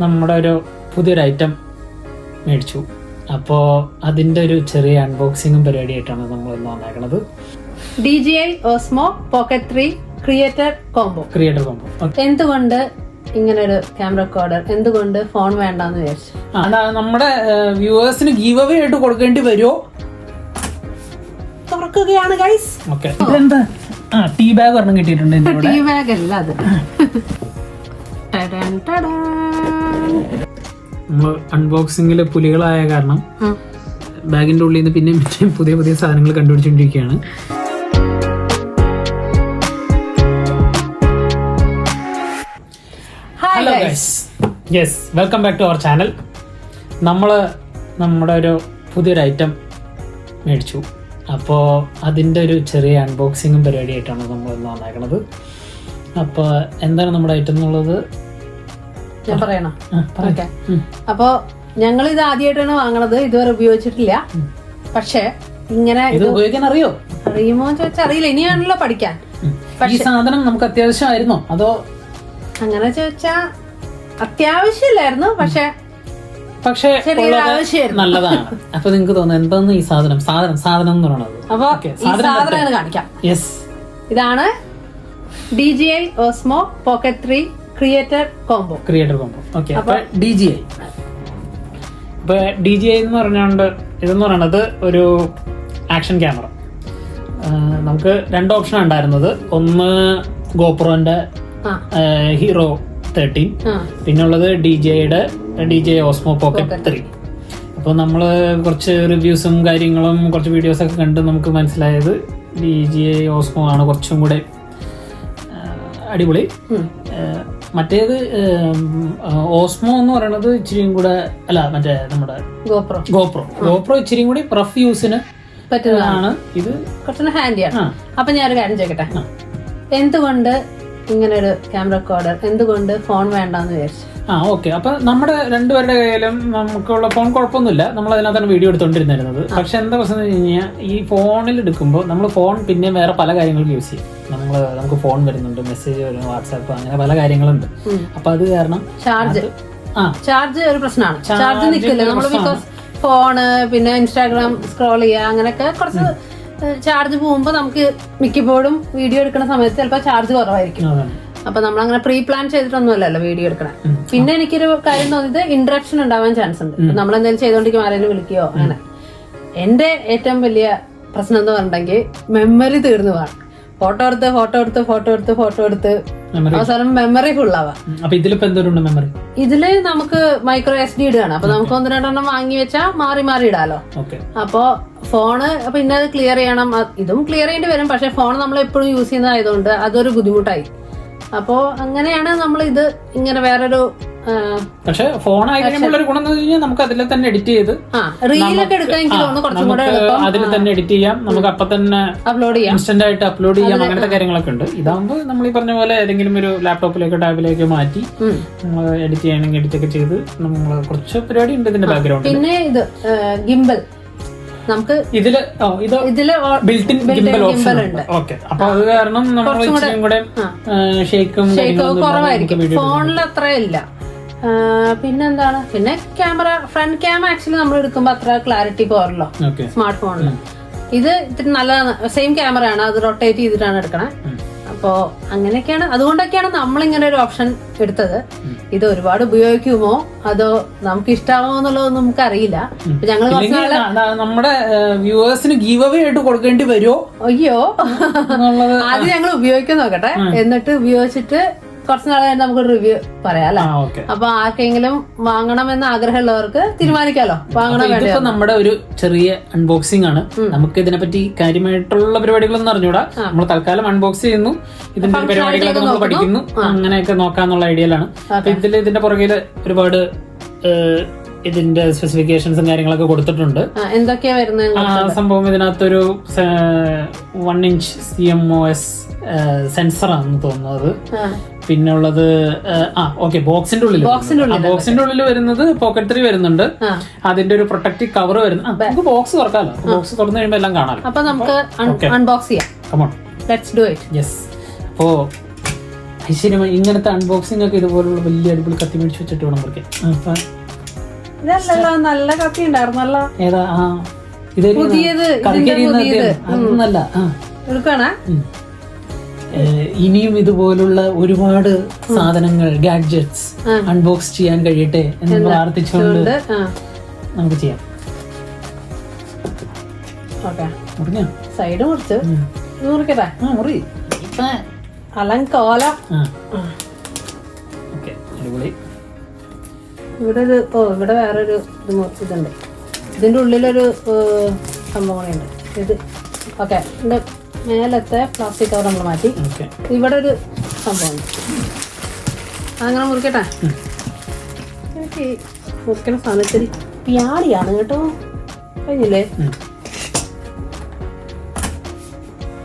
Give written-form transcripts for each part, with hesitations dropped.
നമ്മുടെ ഒരു പുതിയൊരു ഐറ്റം മേടിച്ചു. അപ്പോൾ അതിൻ്റെ ഒരു ചെറിയ അൺബോക്സിങ്ങും പരിപാടിയായിട്ടാണ് നമ്മൾ ഇന്ന് വന്നേക്കുന്നത്. DJI Osmo Pocket 3 creator combo. എന്തുകൊണ്ട് ഇങ്ങനൊരു ക്യാമറ റെക്കോർഡർ, എന്തുകൊണ്ട് ഫോൺ വേണ്ടെന്ന് വിചാരിച്ചു? നമ്മുടെ വ്യൂവേഴ്സിന് ഗീവ് അവേ ആയിട്ട് കൊടുക്കേണ്ടി വരുമോ? തുറക്കുകയാണ് ഗൈസ്. ഓക്കെ, ഇതെന്താ? ടീ ബാഗ് ഒരെണ്ണം കിട്ടിയിട്ടുണ്ട്. ടീ ബാഗ് അല്ല അത്. നമ്മൾ അൺബോക്സിംഗിൽ പുലികളായ കാരണം ബാഗിന്റെ ഉള്ളിൽ നിന്ന് പിന്നെയും പുതിയ പുതിയ സാധനങ്ങൾ കണ്ടുപിടിച്ചുകൊണ്ടിരിക്കുകയാണ്. Hello guys, yes, welcome back to our channel. നമ്മുടെ ഒരു പുതിയൊരു ഐറ്റം മേടിച്ചു. അപ്പോൾ അതിൻ്റെ ഒരു ചെറിയ അൺബോക്സിങ്ങും പരിപാടിയായിട്ടാണ് നമ്മൾ ഇന്ന് വന്നേക്കുന്നത്. അപ്പോൾ എന്താണ് നമ്മുടെ ഐറ്റം എന്നുള്ളത് ഞാൻ പറയണോ? ഓക്കെ, അപ്പോ ഞങ്ങൾ ഇത് ആദ്യമായിട്ടാണ് വാങ്ങണത്, ഇതുവരെ ഉപയോഗിച്ചിട്ടില്ല. പക്ഷെ ഇങ്ങനെ ഇത് ഉപയോഗിക്കാൻ അറിയുമോ ചോദിച്ചാൽ അറിയില്ല, ഇനിയാണല്ലോ പഠിക്കാൻ. ഈ സാധനം നമുക്ക് അത്യാവശ്യമായിരുന്നോ? അതോ അങ്ങനെ ചോദിച്ചാ അത്യാവശ്യമില്ലായിരുന്നു, പക്ഷെ നല്ലതാണ്. അപ്പൊ നിങ്ങക്ക് തോന്നുന്നു എന്താണ് ഈ സാധനം എന്ന് പറയുന്നത്? അപ്പൊ സാധനം കാണിക്കാം. യെസ്, ഇതാണ് DJI Osmo Pocket 3 creator combo. Okay, അപ്പൊ DJI എന്ന് പറഞ്ഞുകൊണ്ട് ഇതെന്ന് പറയുന്നത് ഒരു ആക്ഷൻ ക്യാമറ. നമുക്ക് രണ്ട് ഓപ്ഷൻ ഉണ്ടായിരുന്നത്. ഒന്ന് ഗോപ്രോന്റെ ഹീറോ 13, പിന്നുള്ളത് DJI Osmo Pocket 3. അപ്പോൾ നമ്മൾ കുറച്ച് റിവ്യൂസും കാര്യങ്ങളും കുറച്ച് വീഡിയോസൊക്കെ കണ്ട് നമുക്ക് മനസ്സിലായത് DJI Osmo ആണ് കുറച്ചും കൂടെ അടിപൊളി. മറ്റേത് ഓസ്മോ എന്ന് പറയുന്നത് ഇച്ചിരിയും കൂടെ മറ്റേ നമ്മുടെ ഗോപ്രോ ഇച്ചിരിയും കൂടി റഫ് യൂസിന് പറ്റുന്നതാണ്. ഇത് കുറച്ചുകൂടെ ഹാൻഡിയാണ്. അപ്പൊ ഞാനൊരു കാര്യം ചോദിക്കട്ടെ, എന്തുകൊണ്ട് ഇങ്ങനൊരു ക്യാമറ റെക്കോർഡർ, എന്തുകൊണ്ട് ഫോൺ വേണ്ടെന്ന് വിചാരിച്ചു? ഓക്കെ, അപ്പൊ നമ്മുടെ രണ്ടുപേരുടെ കയ്യിലും നമുക്കുള്ള ഫോൺ കുഴപ്പമൊന്നുമില്ല. നമ്മൾ അതിനകത്താണ് വീഡിയോ എടുത്തോണ്ടിരുന്നത്. പക്ഷെ എന്താ പ്രശ്നം എന്ന് വെച്ച് കഴിഞ്ഞാൽ, ഈ ഫോണിൽ എടുക്കുമ്പോൾ നമ്മൾ ഫോൺ പിന്നെ വേറെ പല കാര്യങ്ങൾക്ക് യൂസ് ചെയ്യും. നമുക്ക് ഫോൺ വരുന്നുണ്ട്, മെസ്സേജ് വരുന്നു, വാട്സാപ്പ്, അങ്ങനെ പല കാര്യങ്ങളുണ്ട്. അപ്പൊ അത് കാരണം ചാർജ് ഒരു പ്രശ്നമാണ്. ചാർജ് നിൽക്കില്ല നമ്മൾ, ബിക്കോസ് ഫോണ് പിന്നെ ഇൻസ്റ്റാഗ്രാം സ്ക്രോൾ ചെയ്യുക, അങ്ങനെയൊക്കെ കുറച്ച് ചാർജ് പോകുമ്പോ നമുക്ക് മിക്കപ്പോഴും വീഡിയോ എടുക്കുന്ന സമയത്ത് ചിലപ്പോൾ ചാർജ് കുറവായിരിക്കും. അപ്പൊ നമ്മളങ്ങനെ പ്രീ പ്ലാൻ ചെയ്തിട്ടൊന്നുമല്ലല്ലോ വീഡിയോ എടുക്കണേ. പിന്നെ എനിക്കൊരു കാര്യം തോന്നിയത്, ഇന്ററാക്ഷൻ ഉണ്ടാവാൻ ചാൻസ് ഉണ്ട്. നമ്മൾ എന്തെങ്കിലും ചെയ്തോണ്ടിരിക്കും, ആരെങ്കിലും വിളിക്കുകയോ അങ്ങനെ. എന്റെ ഏറ്റവും വലിയ പ്രശ്നം എന്ന് പറഞ്ഞിട്ടുണ്ടെങ്കിൽ മെമ്മറി തീർന്നു പോകാം. ഫോട്ടോ എടുത്ത് അവസാനം മെമ്മറി ഫുള്ളാവാം. ഇതില് നമുക്ക് മൈക്രോ SD ഇടുകയാണ്. അപ്പൊ നമുക്ക് 1-2 വാങ്ങി വെച്ചാൽ മാറി ഇടാലോ. അപ്പൊ ഫോണ് പിന്നെ അത് ക്ലിയർ ചെയ്യണം, ഇതും ക്ലിയർ ചെയ്യേണ്ടി വരും. പക്ഷെ ഫോൺ നമ്മൾ എപ്പോഴും യൂസ് ചെയ്യുന്നതായതുകൊണ്ട് അതൊരു ബുദ്ധിമുട്ടായി. അപ്പോ അങ്ങനെയാണ് നമ്മൾ ഇത് ഇങ്ങനെ വേറൊരു. പക്ഷെ ഫോൺ ആയി കഴിയുമ്പോൾ ഒരു ഗുണം എന്ന് വെച്ച് കഴിഞ്ഞാൽ നമുക്ക് അതിൽ തന്നെ എഡിറ്റ് ചെയ്ത് റീലൊക്കെ എടുക്കാൻ അതിൽ തന്നെ എഡിറ്റ് ചെയ്യാം. നമുക്ക് അപ്പൊ തന്നെ അപ്ലോഡ് ചെയ്യാം, ഇൻസ്റ്റന്റ് ആയിട്ട് അപ്ലോഡ് ചെയ്യാം. അങ്ങനത്തെ കാര്യങ്ങളൊക്കെ ഉണ്ട്. ഇതാകുമ്പോൾ നമ്മൾ ഈ പറഞ്ഞ പോലെ ഏതെങ്കിലും ഒരു ലാപ്ടോപ്പിലേക്കോ ടാബിലേക്കോ മാറ്റി നമ്മൾ എഡിറ്റ് ചെയ്യണമെങ്കിൽ എഡിറ്റ് ഒക്കെ ചെയ്ത് നമ്മൾ കുറച്ച് പരിപാടി ഉണ്ട് ഇതിന്റെ ബാക്ക്ഗ്രൗണ്ട്. പിന്നെ ഇത് ഗിംബൽ നമുക്ക് ഇതില് ബിൽറ്റ് ഇൻ ഗിംബൽ ഓപ്ഷൻ ഉണ്ട്. ഓക്കെ, അപ്പൊ അത് കാരണം നമ്മൾ ഇച്ചിരി കൂടെ ഷേക്കും കുറവായിരിക്കും. ഫോണിൽ അത്ര ഇല്ല. പിന്നെന്താണ്, പിന്നെ ക്യാമറ, ഫ്രണ്ട് ക്യാമറ ആക്ച്വലി നമ്മൾ എടുക്കുമ്പോ അത്ര ക്ലാരിറ്റി പോരല്ലോ സ്മാർട്ട് ഫോണിൽ. ഇത് ഇത്തിരി നല്ലതാണ്. സെയിം ക്യാമറ ആണ്, അത് റൊട്ടേറ്റ് ചെയ്തിട്ടാണ് എടുക്കണേ. അപ്പോ അങ്ങനെയൊക്കെയാണ്, അതുകൊണ്ടൊക്കെയാണ് നമ്മളിങ്ങനെ ഒരു ഓപ്ഷൻ എടുത്തത്. ഇത് ഒരുപാട് ഉപയോഗിക്കുമോ അതോ നമുക്ക് ഇഷ്ടാവോ എന്നുള്ളതൊന്നും നമുക്ക് അറിയില്ല. ഞങ്ങൾ നമ്മുടെ വ്യൂവേഴ്സിന് ഗീവ് അവേ ആയിട്ട് കൊടുക്കേണ്ടി വരുമോ? അയ്യോ, ആദ്യം ഞങ്ങൾ ഉപയോഗിക്കാൻ നോക്കട്ടെ, എന്നിട്ട് ഉപയോഗിച്ചിട്ട് കുറച്ച് നാളെ നമുക്കൊരു റിവ്യൂ പറയാം അല്ലെ. അപ്പൊ ആർക്കെങ്കിലും വാങ്ങണമെന്ന് ആഗ്രഹമുള്ളവർക്ക് തീരുമാനിക്കാലോ വാങ്ങണം വേണ്ടി. നമ്മുടെ ഒരു ചെറിയ അൺബോക്സിംഗ് ആണ്. നമുക്ക് ഇതിനെപ്പറ്റി കാര്യമായിട്ടുള്ള പരിപാടികളൊന്നും അറിഞ്ഞൂടാ. നമ്മൾ തൽക്കാലം അൺബോക്സ് ചെയ്യുന്നു, ഇതിന്റെ പരിപാടികളൊക്കെ നമ്മൾ പഠിക്കുന്നു, അങ്ങനെയൊക്കെ നോക്കാന്നുള്ള ഐഡിയയിലാണ്. അപ്പൊ ഇതിന്റെ പുറകില് ഒരുപാട് ഇതിന്റെ സ്പെസിഫിക്കേഷൻസും കാര്യങ്ങളൊക്കെ കൊടുത്തിട്ടുണ്ട്. എന്തൊക്കെയാ വരുന്നത് സംഭവം? ഇതിനകത്തൊരു 1-inch CMOS സെൻസർ ആണെന്ന് തോന്നുന്നത്. പിന്നെ ഉള്ളത് ബോക്സിന്റെ ഉള്ളിൽ വരുന്നത് Pocket 3 വരുന്നുണ്ട്. അതിന്റെ ഒരു പ്രൊട്ടക്റ്റീവ് കവർ വരുന്നു. നമുക്ക് ബോക്സ് തുറക്കാമല്ലോ. ബോക്സ് തുറന്നു കഴിയുമ്പോൾ എല്ലാം കാണാം. അപ്പൊ നമുക്ക് അൺബോക്സ് ചെയ്യാം. Come on, let's do it. Yes. അപ്പോ ഐശ്വര്യമായി ഇങ്ങനത്തെ അൺബോക്സിംഗ് ഒക്കെ ഇതുപോലുള്ള വലിയ അടിപൊളി കത്തി മേടിച്ച് വെച്ചിട്ട് വേണം മുറിക്കാൻ. ഇതല്ലല്ലോ നല്ല കത്തി ഉണ്ടായിരുന്നല്ലോ. ഏതാ? ഇത് പുതിയത് അതൊന്നല്ല. എടുക്കണേ. ഇനിയും ഇതുപോലുള്ള ഒരുപാട് സാധനങ്ങൾ, ഗാഡ്ജറ്റ്സ് അൺബോക്സ് ചെയ്യാൻ കഴിയട്ടെ എന്ന് പ്രാർത്ഥിച്ചുകൊണ്ട് നമുക്ക് ചെയ്യാം. സൈഡ് മുറിച്ച് മുറിക്കട്ടെ. മുറി അലങ്കോല. ഇവിടെ ഒരു ഇവിടെ വേറൊരു ഇതുണ്ട്. ഇതിന്റെ ഉള്ളിലൊരു സംഭവം കൂടെയുണ്ട്. ഇത് ഓക്കെ. ഇതിന്റെ മേലത്തെ പ്ലാസ്റ്റിക് കവർ നമ്മൾ മാറ്റി. ഇവിടെ ഒരു സംഭവം അങ്ങനെ മുറിക്കട്ടെ. എനിക്ക് മുറിക്കണ സാധനത്തിൽ പ്യാടിയാണ് കേട്ടോ. കഴിഞ്ഞില്ലേ?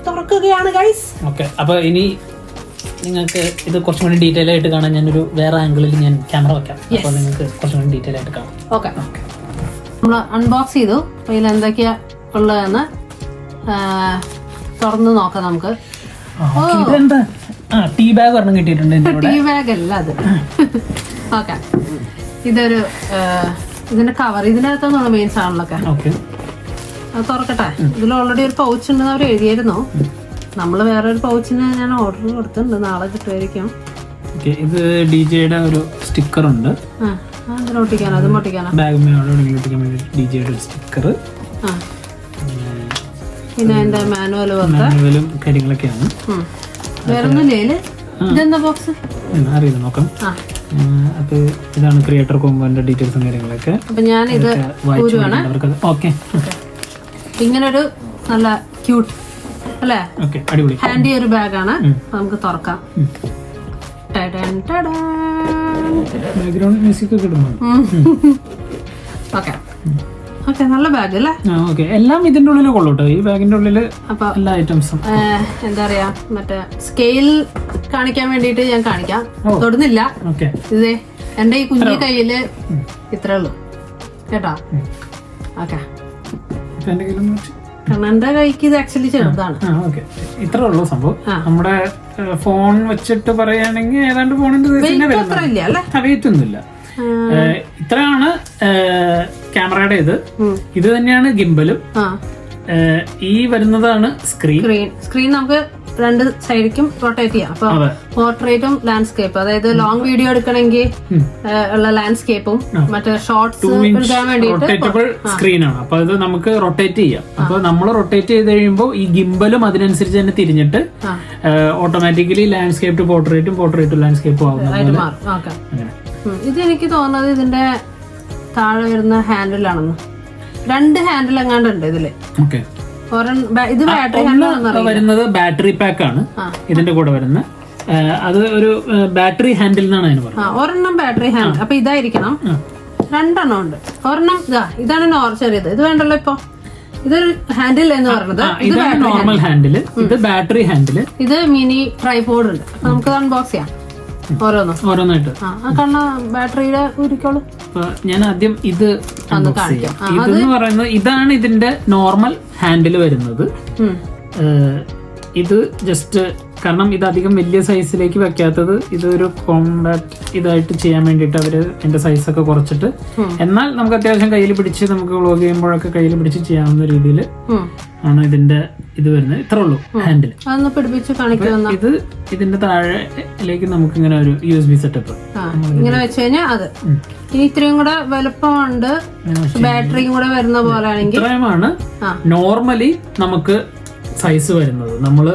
തുറക്കുകയാണ് ഗൈസ്. ഓക്കെ. അപ്പൊ ഇനി നിങ്ങൾക്ക് ഇത് കുറച്ചും കൂടി ഡീറ്റെയിൽ ആയിട്ട് കാണാൻ ഞാനൊരു വേറെ ആംഗിളിൽ ഞാൻ ക്യാമറ വെക്കാം. അപ്പൊ നിങ്ങൾക്ക് കുറച്ചും കൂടി ഡീറ്റെയിൽ ആയിട്ട് കാണാം. ഓക്കെ. നമ്മൾ അൺബോക്സ് ചെയ്തു. അപ്പൊ ഇതിൽ എന്തൊക്കെയാ ഉള്ളതെന്ന് തുറന്ന് നോക്കാം നമുക്ക്. ടീ ബാഗ് ഒരെണ്ണം കിട്ടിയിട്ടുണ്ട്. ടീ ബാഗ് അല്ല അത്. ഓക്കെ. ഇതൊരു ഇതിന്റെ കവർ ഇതിനകത്തൊന്നുള്ള മെയിൻ സാധനങ്ങളൊക്കെ. അത് തുറക്കട്ടെ. ഇതിൽ ഓൾറെഡി ഒരു പൗച്ച് ഉണ്ടെന്ന് അവർ എഴുതിയായിരുന്നു. നമ്മള് വേറൊരു പൗച്ചിന് ഞാൻ ഓർഡർ കൊടുത്തിട്ടുണ്ട്. നാളെ കിട്ടുമായിരിക്കും. ഇത് ഡിജെയുടെ ഒരു സ്റ്റിക്കർ ഉണ്ട്. ഒട്ടിക്കാനോ? അതും ഒട്ടിക്കാനോ? സ്റ്റിക്കർ. പിന്നെ അതിന്റെ മാനുവലും കാര്യങ്ങളൊക്കെയാണ്. വേറൊന്നുമില്ലേ? ഇതെന്താ ബോക്സ് അറിയില്ല, നോക്കാം. അപ്പൊ ഇതാണ് ക്രിയേറ്റർ കോമ്പോന്റെ ഡീറ്റെയിൽസും കാര്യങ്ങളൊക്കെ. അപ്പൊ ഞാൻ ഇത് ഇങ്ങനൊരു നല്ല ക്യൂട്ട് അല്ലേ, ഹാൻഡി ഒരു ബാഗാണ്. നമുക്ക് തുറക്കാം. Okay okay. നല്ല ബാഗ് അല്ലേ? എല്ലാം ഇതിന്റെ ഉള്ളിൽ കൊള്ളൂട്ടോ. ഈ ബാഗിന്റെ ഉള്ളില് എല്ലാ ഐറ്റംസും. എന്താ പറയാ, മറ്റേ സ്കെയിൽ കാണിക്കാൻ വേണ്ടിട്ട് ഞാൻ കാണിക്കാം. തൊടുന്നില്ല. ഇതേ എന്റെ ഈ കുഞ്ഞു കയ്യില് ഇത്രേ ഉള്ളൂ കേട്ടോ. ഓക്കെ. എന്റെ കൈക്ക് ഇത് ആക്ച്വലി ചെറുതാണ്. ഇത്രേ ഉള്ളൂ സംഭവം. നമ്മുടെ ഫോൺ വെച്ചിട്ട് പറയുകയാണെങ്കിൽ ഏതാണ്ട് ഫോണിന്റെ വെയിറ്റ് ഒന്നുമില്ല. ഇത്രയാണ് ക്യാമറയുടെ ഇത് തന്നെയാണ് ഗിംബലും. ഈ വരുന്നതാണ് സ്ക്രീൻ നമുക്ക് രണ്ട് സൈഡിലേക്കും റൊട്ടേറ്റ് ചെയ്യാം. അപ്പൊ പോർട്രേറ്റും ലാൻഡ്സ്കേപ്പ്, അതായത് ലോങ് വീഡിയോ എടുക്കണമെങ്കിൽ ഉള്ള ലാൻഡ്സ്കേപ്പും മറ്റേ ഷോർട്സ് എടുക്കാൻ വേണ്ടിയിട്ട് സ്ക്രീനാണ്. അപ്പൊ അത് നമുക്ക് റൊട്ടേറ്റ് ചെയ്യാം. അപ്പൊ നമ്മൾ റൊട്ടേറ്റ് ചെയ്ത് കഴിയുമ്പോൾ ഈ ഗിംബലും അതിനനുസരിച്ച് തന്നെ തിരിഞ്ഞിട്ട് ഓട്ടോമാറ്റിക്കലി ലാൻഡ്സ്കേപ്പ് ടു പോർട്രേറ്റും പോർട്രേറ്റ് ടു ലാൻഡ്സ്കേപ്പും ആവുന്നത്. ഇത് എനിക്ക് തോന്നുന്നത് ഇതിന്റെ താഴെ വരുന്ന ഹാൻഡിലാണെന്ന്. രണ്ട് ഹാൻഡിൽ എങ്ങാണ്ടുണ്ട് ഇതില്. ഇത് ബാറ്ററി വരുന്നത് ബാറ്ററി പാക്ക് ആണ് ഇതിന്റെ കൂടെ വരുന്നത്. അത് ഒരു ബാറ്ററി ഹാൻഡിൽ എന്നാണ് അതിന് പറയുന്നത്. ഒരെണ്ണം ബാറ്ററി ഹാൻഡിൽ. അപ്പൊ ഇതായിരിക്കണം. രണ്ടെണ്ണം ഉണ്ട്. ഒരെണ്ണം ഇതാണ് ചെറിയത്. ഇത് വേണ്ടല്ലോ. ഇപ്പൊ ഇതൊരു ഹാൻഡിൽ എന്ന് പറയുന്നത് ഇത് നോർമൽ ഹാൻഡില്, ഇത് ബാറ്ററി ഹാൻഡില്, ഇത് മിനി ട്രൈപോഡ് ഉണ്ട്. അപ്പൊ നമുക്ക് അൺബോക്സ് ചെയ്യാം ഓരോന്നായിട്ട്. ബാറ്ററിയുടെ ഉരുക്കോളൂ. ഞാൻ ആദ്യം ഇതെന്ന് പറയുന്നത് ഇതാണ് ഇതിന്റെ നോർമൽ ഹാൻഡിൽ വരുന്നത്. ഇത് ജസ്റ്റ് കാരണം ഇത് അധികം വലിയ സൈസിലേക്ക് വെക്കാത്തത് ഇതൊരു കോമ്പാക്ട് ഇതായിട്ട് ചെയ്യാൻ വേണ്ടിയിട്ട് അവര് എന്റെ സൈസൊക്കെ കുറച്ചിട്ട്, എന്നാൽ നമുക്ക് അത്യാവശ്യം കയ്യിൽ പിടിച്ച് നമുക്ക് വ്ളോഗ് ചെയ്യുമ്പോഴൊക്കെ കയ്യിൽ പിടിച്ച് ചെയ്യാവുന്ന രീതിയിൽ ആണ് ഇതിന്റെ ഇത് വരുന്നത്. ഇത്രേ ഉള്ളൂ ഹാൻഡിൽ. ഇത് ഇതിന്റെ താഴേക്ക് നമുക്ക് ഇങ്ങനെ ഒരു USB സെറ്റപ്പ് ഇങ്ങനെ വെച്ച് കഴിഞ്ഞാൽ അത് ഇനി ഇത്രയും കൂടെ വലുപ്പമുണ്ട്. ബാറ്ററിയും കൂടെ വരുന്ന പോലെ ആണെങ്കിൽ ഇത്രയുമാണ് നോർമലി നമുക്ക് സൈസ് വരുന്നത്. നമ്മള്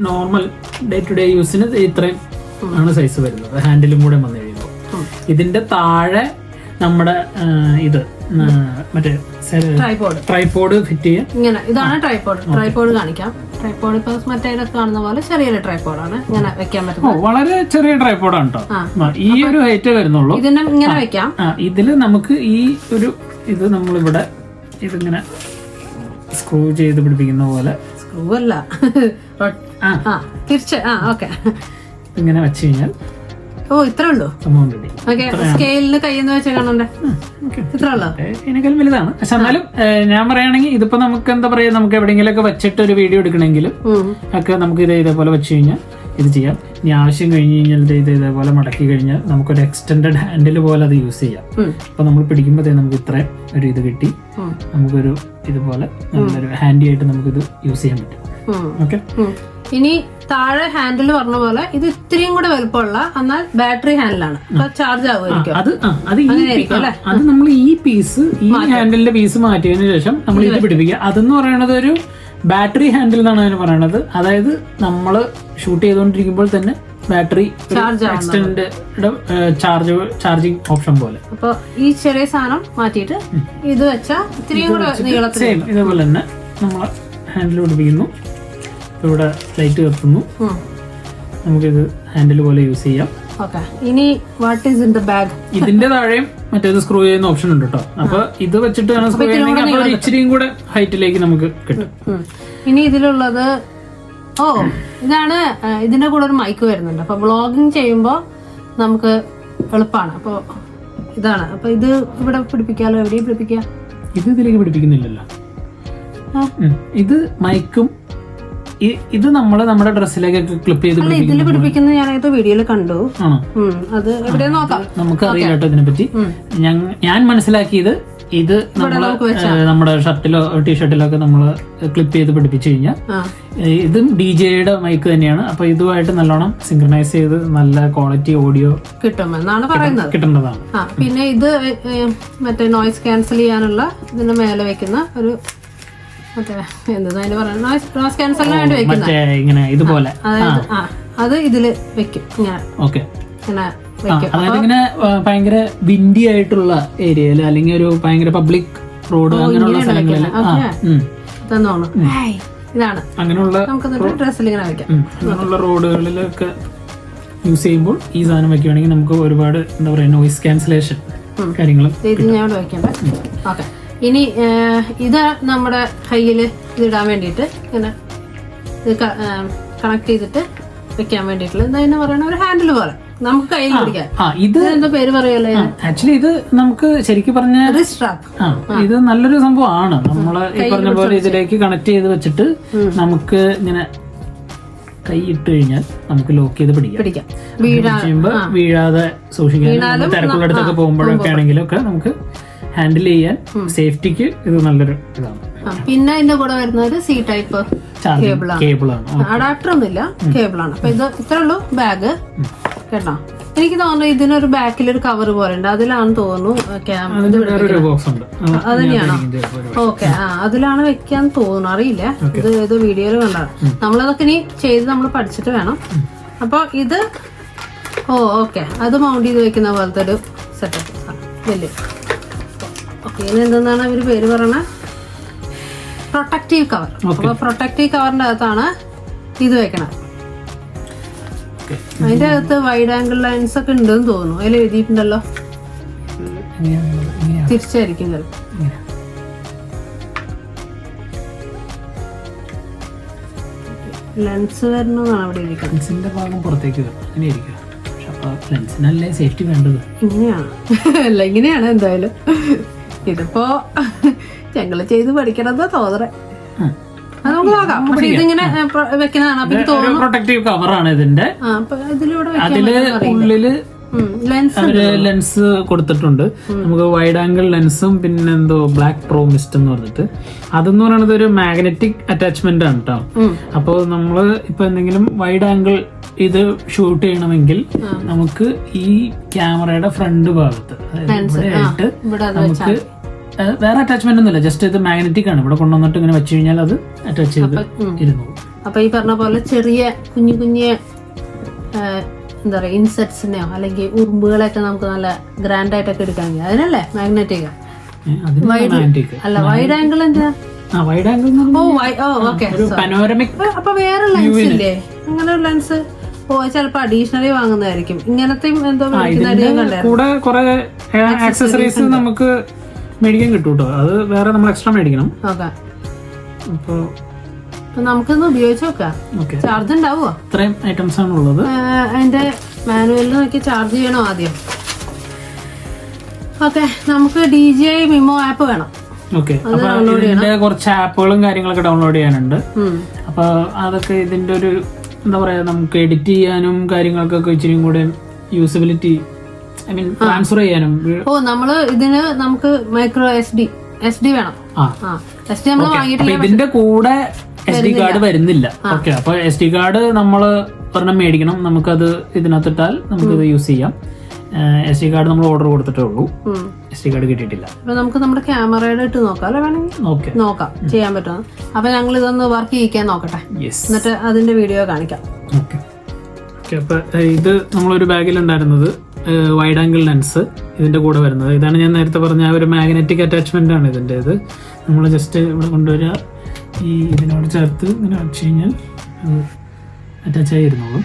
നോർമൽ ഡേ ടു ഡേ യൂസിന് ഇത്രയും ആണ് സൈസ് വരുന്നത്. ഹാൻഡിലും കൂടെ വന്നു കഴിയുമ്പോൾ ഇതിന്റെ താഴെ നമ്മുടെ ഇത് മറ്റേ ട്രൈപോഡ് ഫിറ്റ് ചെയ്യാം. ഇങ്ങനെ ഇതാണ് ട്രൈപോഡ് കാണിക്കാം. ട്രൈപോഡ് ഇപ്പൊ മറ്റേ കാണുന്ന പോലെ ചെറിയൊരു ട്രൈപോഡാണ്. ഇങ്ങനെ വെക്കാൻ പറ്റും. വളരെ ചെറിയ ട്രൈപോഡാണ് കേട്ടോ. ഈ ഒരു ഹൈറ്റ് വരുന്നുള്ളൂ. ഇതിനെ ഇങ്ങനെ വെക്കാം. ഇതില് നമുക്ക് ഈ ഒരു ഇത് നമ്മളിവിടെ ഇതിങ്ങനെ സ്ക്രൂ ചെയ്ത് പിടിപ്പിക്കുന്ന പോലെ. സ്ക്രൂ അല്ല, തിരിച്ച്. ഓക്കെ. ഇങ്ങനെ വെച്ച് കഴിഞ്ഞാൽ ഇത്രേ ഉള്ളൂ. സ്കെയിലിന് കയ്യെന്ന് വെച്ച് കാണണ്ടേ? ഇത്രേ ഉള്ളൂ. ഇതിനേക്കാളും വലുതാണ്. പക്ഷെ എന്നാലും ഞാൻ പറയുകയാണെങ്കിൽ ഇതിപ്പോ നമുക്ക് എന്താ പറയാ, നമുക്ക് എവിടെയെങ്കിലും ഒക്കെ വെച്ചിട്ട് ഒരു വീഡിയോ എടുക്കണമെങ്കിലും ഒക്കെ നമുക്ക് ഇതേപോലെ വെച്ച് കഴിഞ്ഞാൽ ഇത് ചെയ്യാം. ഇനി ആവശ്യം കഴിഞ്ഞ് കഴിഞ്ഞാൽ ഇത് ഇതേപോലെ മടക്കി കഴിഞ്ഞാൽ നമുക്കൊരു എക്സ്റ്റെൻഡഡ് ഹാൻഡിൽ പോലെ അത് യൂസ് ചെയ്യാം. അപ്പൊ നമ്മൾ പിടിക്കുമ്പോഴത്തേ നമുക്ക് ഇത്രയും ഒരു ഇത് കിട്ടി, നമുക്കൊരു ഇതുപോലെ നല്ലൊരു ഹാൻഡി ആയിട്ട് നമുക്കിത് യൂസ് ചെയ്യാൻ പറ്റും. ഓക്കെ. ഇനി താഴെ ഹാൻഡിൽ പറഞ്ഞ പോലെ ഇത് ഇത്രയും കൂടെ വലുപ്പമുള്ള എന്നാൽ ബാറ്ററി ഹാൻഡിലാണ്, ചാർജ് ആവുമായിരിക്കും. അത് നമ്മൾ ഈ പീസ്, ഈ ഹാൻഡിലിന്റെ പീസ് മാറ്റിയതിനു ശേഷം നമ്മൾ ഇത് പിടിപ്പിക്കുക. അതെന്ന് പറയുന്നത് ഒരു ബാറ്ററി ഹാൻഡിൽ എന്നാണ് അതിന് പറയണത്. അതായത് നമ്മൾ ഷൂട്ട് ചെയ്തുകൊണ്ടിരിക്കുമ്പോൾ തന്നെ ബാറ്ററി എക്സ്റ്റൻഡ് ചാർജിങ് ഓപ്ഷൻ പോലെ. അപ്പൊ ഈ ചെറിയ സാധനം മാറ്റിയിട്ട് ഇത് വെച്ചാൽ ഇത്രയും കൂടെ നീളത്തിൽ ഇതേപോലെ തന്നെ നമ്മൾ ഹാൻഡിൽ പിടിപ്പിക്കുന്നു. ഇവിടെ ലൈറ്റ് കത്തുന്നു, നമുക്കിത് ഹാൻഡിൽ പോലെ യൂസ് ചെയ്യാം. ഇനി what is in the bag? ഇതിന്റെ താഴെയും മറ്റേത് സ്ക്രൂ ചെയ്യുന്ന ഓപ്ഷൻ ഉണ്ട് കേട്ടോ. അപ്പൊ ഇത് വെച്ചിട്ട് വേണം സ്ക്രൂ ചെയ്യണമെങ്കിൽ ഇച്ചിരിയും കൂടെ ഹൈറ്റിലേക്ക് നമുക്ക് കിട്ടും. ഇനി ഇതിലുള്ളത് ഇതാണ്. ഇതിന്റെ കൂടെ ഒരു മൈക്ക് വരുന്നുണ്ട്. അപ്പൊ വ്ളോഗിങ് ചെയ്യുമ്പോ നമുക്ക് എളുപ്പമാണ്. അപ്പൊ ഇതാണ്. അപ്പൊ ഇത് ഇവിടെ പിടിപ്പിക്കാലോ. എവിടെയും പിടിപ്പിക്കാം. ഇത് ഇതിലേക്ക് പിടിപ്പിക്കുന്നില്ലല്ലോ. ഇത് മൈക്കും ഇത് നമ്മുടെ ഡ്രസ്സിലേക്കൊക്കെ ക്ലിപ്പ് ചെയ്ത് ഇതിൽ പിടിപ്പിക്കുന്നത് ഞാൻ വീഡിയോയിൽ കണ്ടു. അത് എവിടെയാ നോക്കാം. നമുക്കറിയില്ല കേട്ടോ ഇതിനെപ്പറ്റി. ഞാൻ മനസ്സിലാക്കിയത് ഇത് നമ്മുടെ ഷർട്ടിലോ ടീഷർട്ടിലോ ഒക്കെ നമ്മൾ ക്ലിപ്പ് ചെയ്ത് പിടിപ്പിച്ചു കഴിഞ്ഞാൽ ഇതും DJയുടെ മൈക്ക് തന്നെയാണ്. അപ്പൊ ഇതുമായിട്ട് നല്ലോണം സിങ്ക്രണൈസ് ചെയ്ത് നല്ല ക്വാളിറ്റി ഓഡിയോ കിട്ടുമെന്നാണ് പറയുന്നത്. കിട്ടേണ്ടതാണ്. പിന്നെ ഇത് മറ്റേ നോയ്സ് ക്യാൻസൽ ചെയ്യാനുള്ള ഇതിന്റെ മേലെ വെക്കുന്ന ഒരു ഇതുപോലെ അത് ഇതില് വെക്കും. അതായത് ഇങ്ങനെ ഭയങ്കര വിൻഡി ആയിട്ടുള്ള ഏരിയയില് അല്ലെങ്കിൽ ഒരു ഭയങ്കര പബ്ലിക് റോഡ് അങ്ങനെയുള്ള സ്ഥലങ്ങളില് ഇതാണ് അങ്ങനെയുള്ള റോഡുകളിലൊക്കെ യൂസ് ചെയ്യുമ്പോൾ ഈ സാധനം വെക്കുകയാണെങ്കിൽ നമുക്ക് ഒരുപാട് എന്താ പറയാ നോയിസ് ക്യാൻസലേഷൻ കാര്യങ്ങളും. ഇനി ഇത് നമ്മുടെ കയ്യിൽ ഇതിടാൻ വേണ്ടിയിട്ട് ഇങ്ങനെ ഇത് കണക്ട് ചെയ്തിട്ട് വെക്കാൻ വേണ്ടിയിട്ടുള്ള എന്താ പറയണ ഒരു ഹാൻഡിൽ പോലെ നമുക്ക് കയ്യിൽ പിടിക്കാം. ഇത് എന്താ പേര് പറയല്ലേ? ആക്ച്വലി ഇത് നമുക്ക് ശരിക്കും പറഞ്ഞ ഇത് നല്ലൊരു സംഭവമാണ്. നമ്മള് ഈ പറഞ്ഞ പോലെ ഇതിലേക്ക് കണക്ട് ചെയ്ത് വെച്ചിട്ട് നമുക്ക് ഇങ്ങനെ കൈ ഇട്ട് കഴിഞ്ഞാൽ നമുക്ക് ലോക്ക് ചെയ്ത് പിടിക്കാം. വീഴാതെ സൂക്ഷിക്കാൻ തിരക്കുള്ള അടുത്തൊക്കെ പോകുമ്പോഴൊക്കെ ആണെങ്കിലും ഒക്കെ നമുക്ക് ഹാൻഡിൽ ചെയ്യാൻ സേഫ്റ്റിക്ക് ഇത് നല്ലൊരു ഇതാണ്. പിന്നെ ഇതിന്റെ കൂടെ വരുന്നത് C ടൈപ്പ് കേബിളാണ്. അഡാപ്റ്റർ ഒന്നുമില്ല, കേബിളാണ്. അപ്പൊ ഇത് ഇത്രേ ഉള്ളൂ ബാഗ് കേട്ടോ. എനിക്ക് തോന്നുന്നു ഇതിനൊരു ബാക്കിലൊരു കവർ പോലെ ഉണ്ട്, അതിലാണെന്ന് തോന്നുന്നു. അത് തന്നെയാണോ? ഓക്കെ. അതിലാണ് വെക്കാൻ തോന്നുന്നു, അറിയില്ല. ഇത് വീഡിയോയിൽ കണ്ടാണ്. നമ്മളതൊക്കെ ഇനി ചെയ്ത് നമ്മൾ പഠിച്ചിട്ട് വേണം. അപ്പൊ ഇത് ഓക്കെ, അത് മൗണ്ട് ചെയ്ത് വെക്കുന്ന പോലത്തെ ഒരു സെറ്റപ്പ് വലിയ. ഓക്കെ, ഇനി എന്തെന്നാണ് അവര് പേര് പറയണ പ്രൊട്ടക്റ്റീവ് കവർ. അപ്പൊ പ്രൊട്ടക്റ്റീവ് കവറിന്റെ അകത്താണ് ഇത് വെക്കണത്. അതിന്റെ അകത്ത് വൈഡ് ആംഗിൾ ലൈൻസ് ഒക്കെ ഉണ്ടെന്ന് തോന്നുന്നു. അതിൽ എഴുതിയിട്ടുണ്ടല്ലോ. തിരിച്ചായിരിക്കും ലെൻസ് വരണമെന്നാണ് അവിടെ ഇങ്ങനെയാണ്. അല്ല, ഇങ്ങനെയാണ് എന്തായാലും. ഇതിപ്പോ ഞങ്ങള് ചെയ്ത് പഠിക്കണത് തോന്നറേ. അത് നമുക്ക് നോക്കാം. പക്ഷെ ഇതിങ്ങനെ വെക്കുന്നതാണ്. അപ്പൊ എനിക്ക് തോന്നുന്നു പ്രൊട്ടക്റ്റീവ് കവറാണ് ഇതിന്റെ. ഉള്ളില് ലെൻസ് കൊടുത്തിട്ടുണ്ട്. നമുക്ക് വൈഡ് ആംഗിൾ ലെൻസും പിന്നെ എന്തോ ബ്ലാക്ക് പ്രോ മിസ്റ്റ് എന്ന് പറഞ്ഞിട്ട്, അതെന്ന് പറയുന്നത് ഒരു മാഗ്നറ്റിക് അറ്റാച്ച്മെന്റ് ആണ് കേട്ടോ. അപ്പൊ നമ്മള് ഇപ്പൊ എന്തെങ്കിലും വൈഡ് ആംഗിൾ ഇത് ഷൂട്ട് ചെയ്യണമെങ്കിൽ നമുക്ക് ഈ ക്യാമറയുടെ ഫ്രണ്ട് ഭാഗത്ത് നമുക്ക് വേറെ അറ്റാച്ച്മെന്റ് ഒന്നുമില്ല, ജസ്റ്റ് ഇത് മാഗ്നറ്റിക് ആണ്. ഇവിടെ കൊണ്ടുവന്നിട്ട് ഇങ്ങനെ വെച്ച് കഴിഞ്ഞാൽ അത് അറ്റാച്ച് ചെയ്ത് ഇരുന്നു. അപ്പൊ ഈ പറഞ്ഞ പോലെ ചെറിയ കുഞ്ഞു കുഞ്ഞു എന്താ പറയാ ഇൻസെക്ട്സിനെയോ അല്ലെങ്കിൽ ഉറുമ്പുകളെയൊക്കെ നമുക്ക് നല്ല ഗ്രാൻഡ് ആയിട്ടൊക്കെ എടുക്കാൻ കഴിയും. അതിനല്ലേ മാഗ്നറ്റിക് അല്ല വൈഡ് ആംഗിൾ എന്താ? അപ്പൊ വേറെ ലെൻസ് ഇല്ലേ? അങ്ങനെ ഒരു ലെൻസ് ചിലപ്പോ അഡീഷണലി വാങ്ങുന്നതായിരിക്കും. ഇങ്ങനത്തെ എന്തോ കൂടെ കുറെ ആക്സസറീസ് നമുക്ക് മേടിക്കാൻ കിട്ടും കേട്ടോ. അത് വേറെ നമ്മൾ എക്സ്ട്രാ മേടിക്കണം. അപ്പൊ നമുക്കൊന്ന് ഉപയോഗിച്ച് നോക്കാം. ചാർജ് ഉണ്ടാവുമോ? ഇത്രയും ഐറ്റംസ് ആണ് ഉള്ളത്. അതിന്റെ മാനുവലിൽ നോക്കി ചാർജ് ചെയ്യണോ ആദ്യം? ഓക്കെ, നമുക്ക് DJI Mimo ആപ്പ് വേണം. ഓക്കെ, അപ്പൊ ഇതിന്റെ കുറച്ച് ആപ്പുകളും കാര്യങ്ങളൊക്കെ ഡൗൺലോഡ് ചെയ്യാനുണ്ട്. അപ്പൊ അതൊക്കെ ഇതിന്റെ ഒരു എന്താ പറയാ, നമുക്ക് എഡിറ്റ് ചെയ്യാനും കാര്യങ്ങൾക്കൊക്കെ ഇച്ചിരി കൂടെ യൂസബിലിറ്റി, ഐ മീൻ ട്രാൻസ്ഫർ ചെയ്യാനും. നമ്മള് ഇതിന് നമുക്ക് മൈക്രോ SD വേണം. SD നമ്മൾ വാങ്ങിയിട്ടില്ല. ഇതിന്റെ കൂടെ SD കാർഡ് വരുന്നില്ല. ഓക്കെ, അപ്പൊ SD കാർഡ് നമ്മള് ഒരെണ്ണം മേടിക്കണം. നമുക്കത് ഇതിനകത്തിട്ടാൽ നമുക്കത് യൂസ് ചെയ്യാം. SD കാർഡ് നമ്മൾ ഓർഡർ കൊടുത്തിട്ടേ ഉള്ളൂ. SD കാർഡ് കിട്ടിയിട്ടില്ല. അപ്പൊ നമുക്ക് നമ്മുടെ ക്യാമറയുടെ ഇട്ട് നോക്കാം അല്ലെ, വേണമെങ്കിൽ നോക്കാം ചെയ്യാൻ പറ്റുമോ. അപ്പൊ ഞങ്ങൾ ഇതൊന്ന് വർക്ക് ചെയ്യിക്കാൻ നോക്കട്ടെ, എന്നിട്ട് അതിന്റെ വീഡിയോ കാണിക്കാം. അപ്പൊ ഇത് നമ്മളൊരു ബാഗിലുണ്ടായിരുന്നത് വൈഡ് ആംഗിൾ ലെൻസ് ഇതിന്റെ കൂടെ വരുന്നത്. ഇതാണ് ഞാൻ നേരത്തെ പറഞ്ഞ ഒരു മാഗ്നറ്റിക് അറ്റാച്ച്മെന്റ് ആണ് ഇതിന്റെ. ഇത് നമ്മൾ ജസ്റ്റ് ഇവിടെ കൊണ്ടുവരിക, ഈ ഇതിനോട് ചേർത്ത് ഇങ്ങനെ വെച്ച് കഴിഞ്ഞാൽ അറ്റാച്ച് ആയിരുന്നോളും.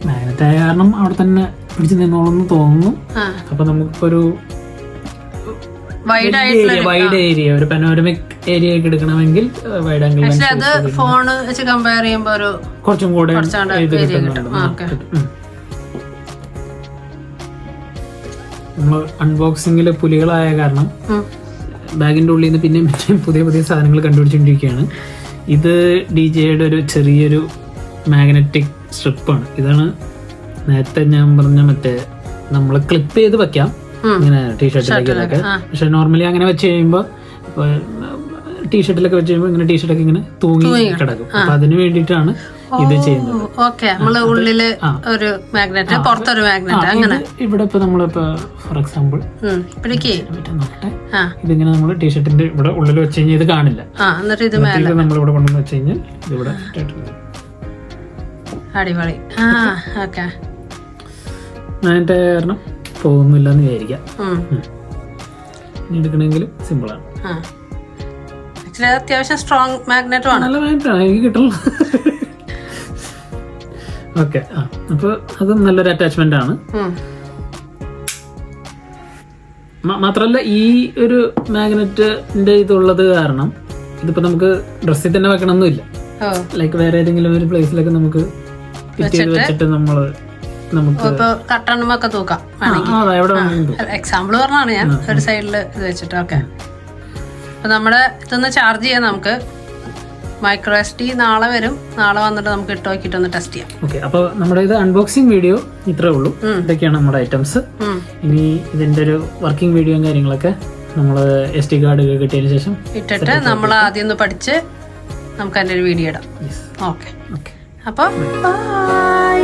മാഗ്നറ്റ് ആയ കാരണം അവിടെ തന്നെ പിടിച്ചു നിന്നോളെന്ന് തോന്നുന്നു. അപ്പൊ നമുക്കൊരു വൈഡ് ഏരിയ, ഒരു പനോരമിക് ഏരിയ ഒക്കെ എടുക്കണമെങ്കിൽ വൈഡ് ആംഗിൾ ലെൻസ് ഫോണ് വെച്ച് കമ്പയർ ചെയ്യുമ്പോൾ ഒരു കുറച്ചും കൂടെ ഇത് കിട്ടുന്നുണ്ട്. നമ്മൾ അൺബോക്സിംഗിൽ പുലികളായ കാരണം ബാഗിന്റെ ഉള്ളിൽ നിന്ന് പിന്നെയും പുതിയ പുതിയ സാധനങ്ങൾ കണ്ടുപിടിച്ചുകൊണ്ടിരിക്കുകയാണ്. ഇത് DJയുടെ ഒരു ചെറിയൊരു മാഗ്നറ്റിക് സ്ട്രിപ്പാണ്. ഇതാണ് നേരത്തെ ഞാൻ പറഞ്ഞ മറ്റേ നമ്മൾ ക്ലിപ്പ് ചെയ്ത് വെക്കാം ഇങ്ങനെ ടീഷർട്ടിലേക്കൊക്കെ. പക്ഷെ നോർമലി അങ്ങനെ വെച്ച് കഴിയുമ്പോൾ ടീഷർട്ടിലൊക്കെ വെച്ച് കഴിയുമ്പോൾ ഇങ്ങനെ ടീഷർട്ടൊക്കെ ഇങ്ങനെ തൂങ്ങി കിടക്കും. അപ്പൊ അതിന് വേണ്ടിയിട്ടാണ് ഇത് ചെയ്യുന്നത്. ഉള്ളില് ഒരു മാഗ്നറ്റ്, പുറത്തൊരു മാഗ്നറ്റ്, അങ്ങനെ. ഇവിടെ ഇപ്പൊ നമ്മളിപ്പോ ഫോർ എക്സാമ്പിൾ ഇതിങ്ങനെ നമ്മൾ ടീഷർട്ടിന്റെ ഇവിടെ ഉള്ളിൽ വെച്ച് കഴിഞ്ഞാൽ ഇത് കാണില്ല. നമ്മളിവിടെ കൊണ്ടുവന്ന് വെച്ച് കഴിഞ്ഞാൽ ഇതിവിടെ അടിപൊളി. അതിന്റെ കാരണം പോകുന്നില്ല എന്ന് വിചാരിക്കാം. എടുക്കണമെങ്കിലും സിമ്പിളാണ്. അത്യാവശ്യം സ്ട്രോങ് മാഗ്നറ്റും ആണ്. നല്ല മാഗ്നറ്റാണ് എനിക്ക് കിട്ടുള്ളൂ. ഓക്കെ, അപ്പൊ അത് നല്ലൊരു അറ്റാച്ച്മെന്റ് ആണ്. മാത്രല്ല ഈ ഒരു മാഗ്നറ്റിന്റെ ഇതുള്ളത് കാരണം ഇതിപ്പോ നമുക്ക് ഡ്രസ്സിൽ തന്നെ വെക്കണമെന്നില്ല. ലൈക്ക് വേറെ ഏതെങ്കിലും ഒരു പ്ലേസിലൊക്കെ നമുക്ക് വെച്ചിട്ട് നമുക്ക് കട്ടണമൊക്കെ തൂക്കാം. എക്സാമ്പിൾ പറഞ്ഞാണ് ഞാൻ ഒരു സൈഡില് ഇത് വെച്ചിട്ട്. ഓക്കെ, അപ്പൊ നമ്മുടെ ഇതൊന്ന് ചാർജ് ചെയ്യാം. നമുക്ക് മൈക്രോ SD നാളെ വരും. നാളെ വന്നിട്ട് നമുക്ക് ഇട്ട് നോക്കിയിട്ട് ഒന്ന് ടെസ്റ്റ് ചെയ്യാം. ഓക്കെ, അപ്പൊ നമ്മുടെ ഇത് അൺബോക്സിംഗ് വീഡിയോ ഇത്രേ ഉള്ളൂ. ഇതൊക്കെയാണ് നമ്മുടെ ഐറ്റംസ്. ഇനി ഇതിന്റെ ഒരു വർക്കിംഗ് വീഡിയോയും കാര്യങ്ങളൊക്കെ നമ്മള് SD കാർഡ് കിട്ടിയതിന് ശേഷം ഇട്ടിട്ട് നമ്മൾ ആദ്യം ഒന്ന് പഠിച്ച് നമുക്ക് അതിന്റെ ഒരു വീഡിയോ ഇടാം. ഓക്കെ, അപ്പൊ ബൈ.